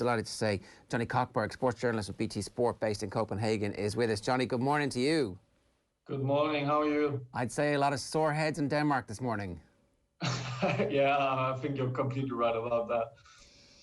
delighted to say Johnny Kokborg, sports journalist with BT Sport based in Copenhagen, is with us. Johnny, good morning to you. Good morning, how are you? I'd say a lot of sore heads in Denmark this morning. Yeah, I think you're completely right about that.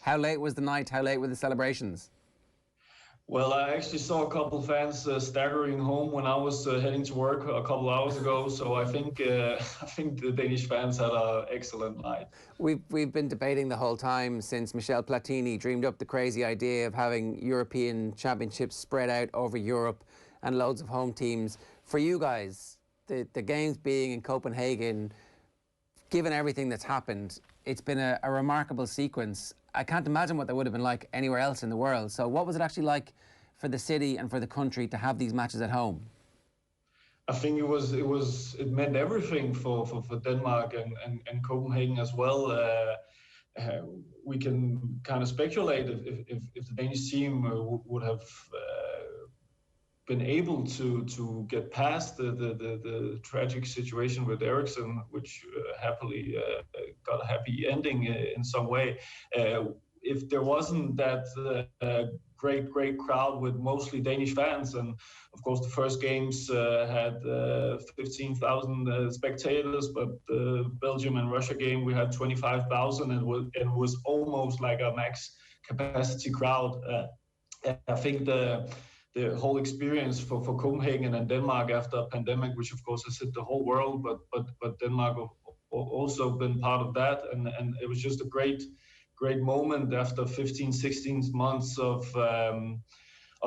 How late was the night? How late were the celebrations? Well, I actually saw a couple fans staggering home when I was heading to work a couple hours ago. So I think I think the Danish fans had an excellent night. We've been debating the whole time since Michel Platini dreamed up the crazy idea of having European championships spread out over Europe and loads of home teams. For you guys, the games being in Copenhagen, given everything that's happened, it's been a remarkable sequence. I can't imagine what that would have been like anywhere else in the world. So what was it actually like for the city and for the country to have these matches at home? I think it meant everything for Denmark and Copenhagen as well. We can kind of speculate if the Danish team would have been able to get past the tragic situation with Eriksen, which happily got a happy ending in some way. If there wasn't that great crowd with mostly Danish fans, and of course the first games had 15,000 spectators, but the Belgium and Russia game we had 25,000, and it was almost like a max capacity crowd. I think the whole experience for Copenhagen and Denmark after a pandemic, which of course has hit the whole world, but Denmark also been part of that, and it was just a great moment after 15, 16 months of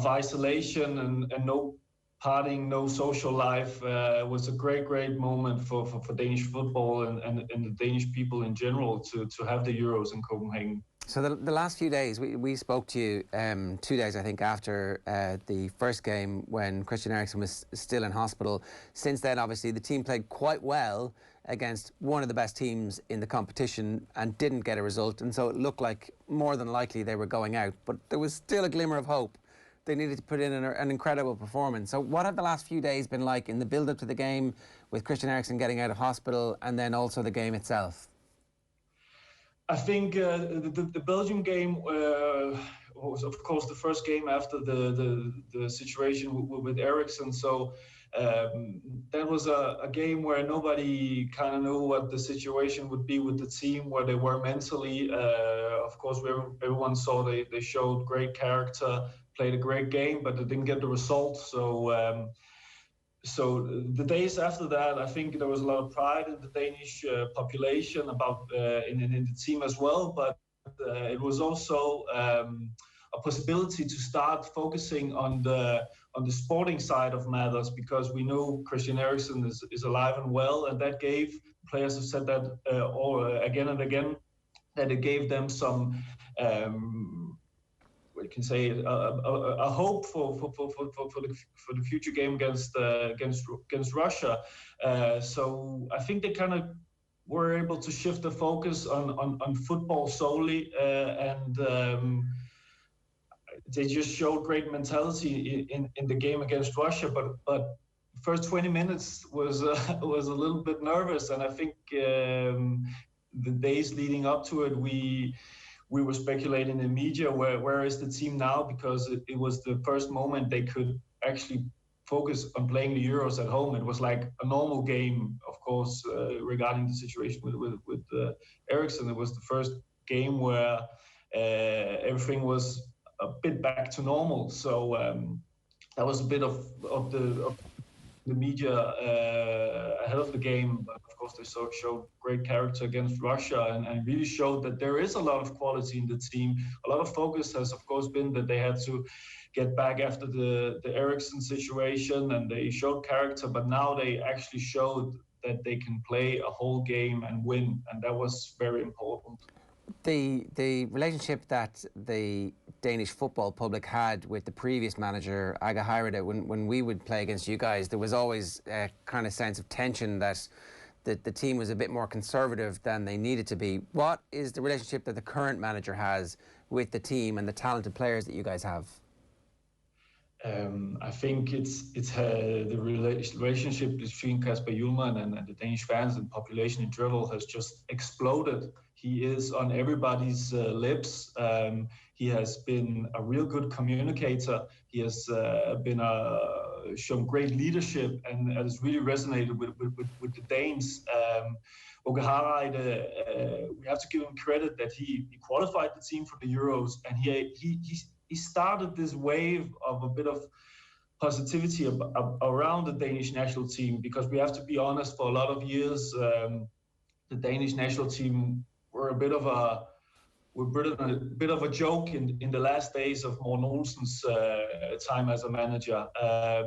isolation and no partying, no social life. It was a great moment for Danish football and the Danish people in general to have the Euros in Copenhagen. So the last few days, we spoke to you 2 days, I think, after the first game when Christian Eriksen was still in hospital. Since then, obviously, the team played quite well against one of the best teams in the competition and didn't get a result. And so it looked like more than likely they were going out. But there was still a glimmer of hope. They needed to put in an incredible performance. So what have the last few days been like in the build-up to the game with Christian Eriksen getting out of hospital and then also the game itself? I think the Belgium game was, of course, the first game after the situation with Eriksen. So that was a game where nobody kind of knew what the situation would be with the team, where they were mentally. Of course, everyone saw they showed great character, played a great game, but they didn't get the result. So the days after that, I think there was a lot of pride in the Danish population about in the team as well. But it was also a possibility to start focusing on the sporting side of matters, because we know Christian Eriksen is alive and well, and that gave players have said that again and again, that it gave them some. We can say a hope for the future game against Russia. So I think they kind of were able to shift the focus on football solely, and they just showed great mentality in the game against Russia. But first 20 minutes was a little bit nervous, and I think the days leading up to it, we were speculating in media where is the team now, because it was the first moment they could actually focus on playing the Euros at home. It was like a normal game, of course, regarding the situation with Eriksen. It was the first game where everything was a bit back to normal. So that was a bit of the media ahead of the game. But of course, they showed great character against Russia and really showed that there is a lot of quality in the team. A lot of focus has, of course, been that they had to get back after the Eriksen situation, and they showed character, but now they actually showed that they can play a whole game and win, and that was very important. The relationship that the Danish football public had with the previous manager, Aga Heirede, when we would play against you guys, there was always a kind of sense of tension that the team was a bit more conservative than they needed to be. What is the relationship that the current manager has with the team and the talented players that you guys have? I think it's the relationship between Kasper Hjulmand and the Danish fans and population in general has just exploded He is on everybody's lips. He has been a real good communicator. He has shown great leadership and has really resonated with the Danes. Åke Hareide, we have to give him credit that he qualified the team for the Euros, and he started this wave of a bit of positivity around the Danish national team, because we have to be honest, for a lot of years, the Danish national team were a bit of a joke in the last days of Morten Olsen's time as a manager.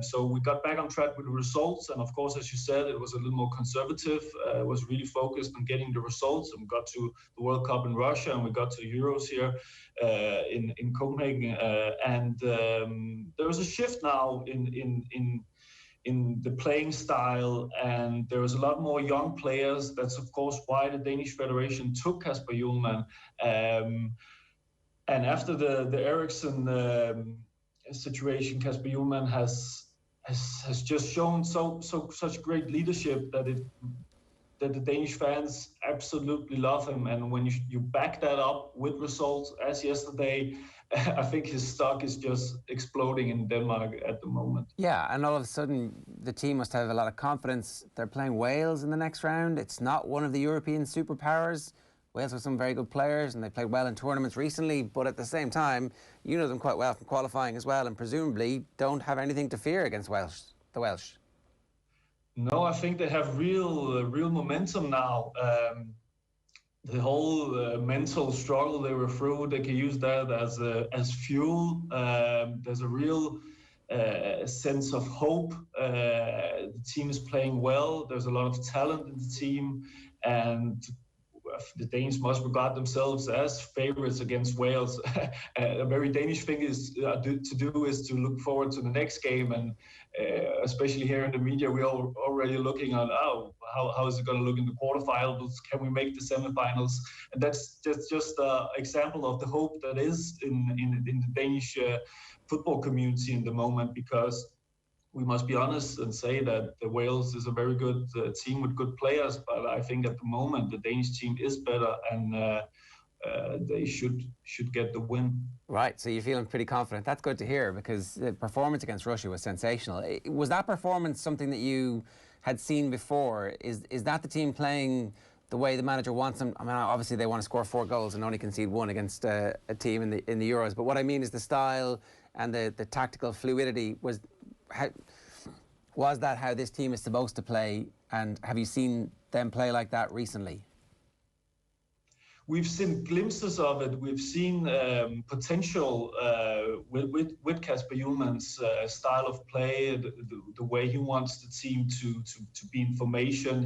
So we got back on track with the results, and of course, as you said, it was a little more conservative. It was really focused on getting the results, and we got to the World Cup in Russia, and we got to Euros here in Copenhagen, and there was a shift now in the playing style, and there was a lot more young players. That's of course why the Danish Federation took Kasper Hjulmand. And after the Eriksen situation, Kasper Hjulmand has just shown such great leadership that the Danish fans absolutely love him. And when you back that up with results, as yesterday, I think his stock is just exploding in Denmark at the moment. Yeah, and all of a sudden the team must have a lot of confidence. They're playing Wales in the next round. It's not one of the European superpowers. Wales have some very good players and they played well in tournaments recently, but at the same time, you know them quite well from qualifying as well, and presumably don't have anything to fear against the Welsh. No, I think they have real momentum now. The whole mental struggle they were through, they can use that as fuel. There's a real sense of hope. The team is playing well. There's a lot of talent in the team, and the Danes must regard themselves as favorites against Wales. A very Danish thing is to look forward to the next game, and especially here in the media, we're already looking at how is it going to look in the quarterfinals? Can we make the semifinals? And that's just an example of the hope that is in the Danish football community in the moment, because we must be honest and say that the Wales is a very good team with good players, but I think at the moment the Danish team is better, and they should get the win. Right, so you're feeling pretty confident. That's good to hear, because the performance against Russia was sensational. Was that performance something that you had seen before? Is that the team playing the way the manager wants them? I mean, obviously they want to score 4 goals and only concede 1 against a team in the Euros, but what I mean is the style and the tactical fluidity. Was that how this team is supposed to play, and have you seen them play like that recently? We've seen glimpses of it. We've seen potential with Kasper Hjulmand's style of play, the way he wants the team to be in formation.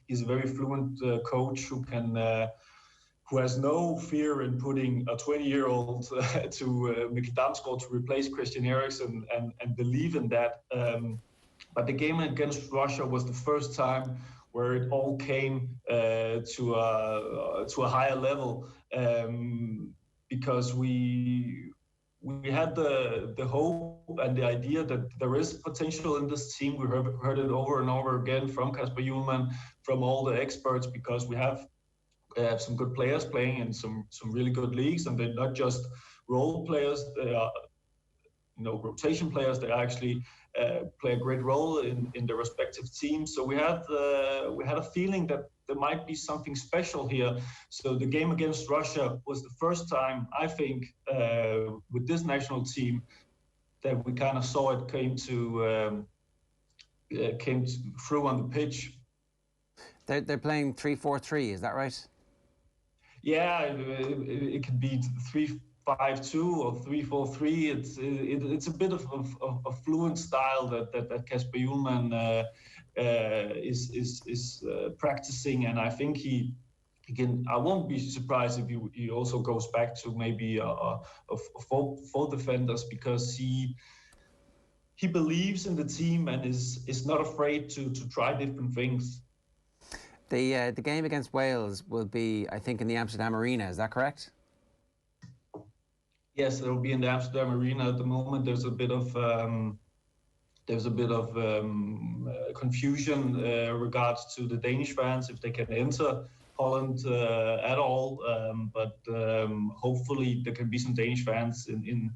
He's a very fluent coach who has no fear in putting a 20-year-old to Mikkel Damsgaard to replace Christian Eriksen and believe in that. But the game against Russia was the first time where it all came to a higher level, because we had the hope and the idea that there is potential in this team. We heard it over and over again from Kasper Hjulmand, from all the experts, because we have some good players playing in some really good leagues, and they're not just role players. They are rotation players. They actually play a great role in their respective teams. So we had a feeling that there might be something special here. So the game against Russia was the first time, I think, with this national team, that we kind of saw it came through on the pitch. They're playing 3-4-3, is that right? Yeah, it could be 3-5-2 or 3-4-3. It's a bit of a fluent style that Kasper Hjulmand is practicing, and I think he can. I won't be surprised if he also goes back to maybe four defenders, because he believes in the team and is not afraid to try different things. The game against Wales will be, I think, in the Amsterdam Arena. Is that correct? Yes, it will be in the Amsterdam Arena. At the moment, there's a bit of confusion regards to the Danish fans if they can enter. Holland at all. But hopefully there can be some Danish fans in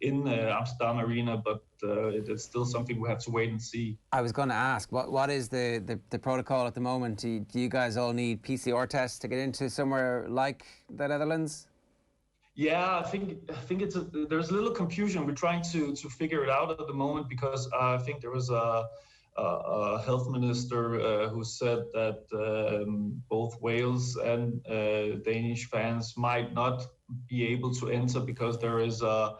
Amsterdam Arena. But it's still something we have to wait and see. I was going to ask, what is the protocol at the moment? Do you guys all need PCR tests to get into somewhere like the Netherlands? Yeah, I think there's a little confusion. We're trying to figure it out at the moment because I think there was a health minister who said that both Wales and Danish fans might not be able to enter because there is a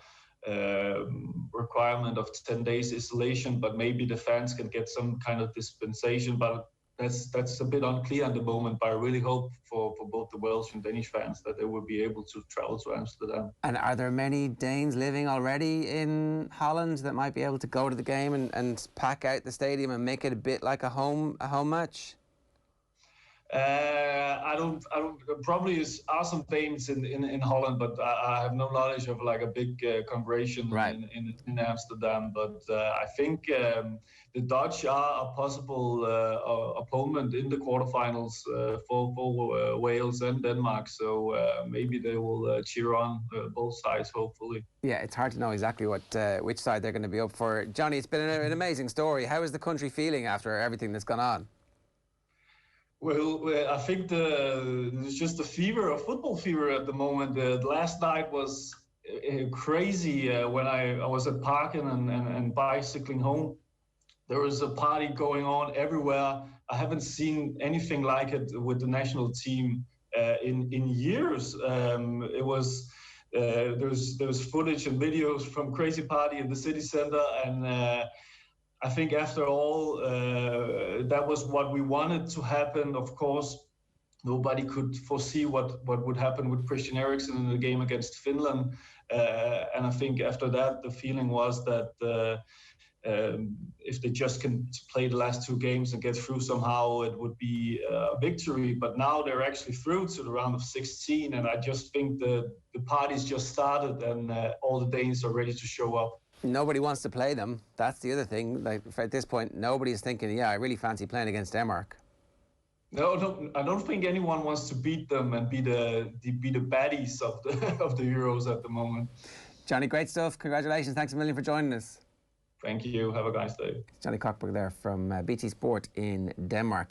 requirement of 10 days isolation, but maybe the fans can get some kind of dispensation. But that's a bit unclear at the moment, but I really hope for both the Welsh and Danish fans that they will be able to travel to Amsterdam. And are there many Danes living already in Holland that might be able to go to the game and pack out the stadium and make it a bit like a home match? I don't. Probably are some Danes in Holland, but I have no knowledge of like a big congregation in Amsterdam. But I think the Dutch are a possible opponent in the quarterfinals for Wales and Denmark. So maybe they will cheer on both sides, hopefully. Yeah, it's hard to know exactly which side they're going to be up for. Johnny, it's been an amazing story. How is the country feeling after everything that's gone on? Well, I think there's just a fever, a football fever at the moment. Last night was crazy when I was at Parken and bicycling home. There was a party going on everywhere. I haven't seen anything like it with the national team in years. It was there was footage and videos from crazy party in the city center, and I think after all, that was what we wanted to happen. Of course, nobody could foresee what would happen with Christian Eriksen in the game against Finland. And I think after that, the feeling was that if they just can play the last two games and get through somehow, it would be a victory. But now they're actually through to the round of 16. And I just think the party's just started and all the Danes are ready to show up. Nobody wants to play them. That's the other thing. Like at this point, nobody's thinking, yeah, I really fancy playing against Denmark. No, I don't think anyone wants to beat them and be the baddies of the Euros at the moment. Johnny, great stuff. Congratulations. Thanks a million for joining us. Thank you. Have a nice day. Johnny Kokborg there from BT Sport in Denmark.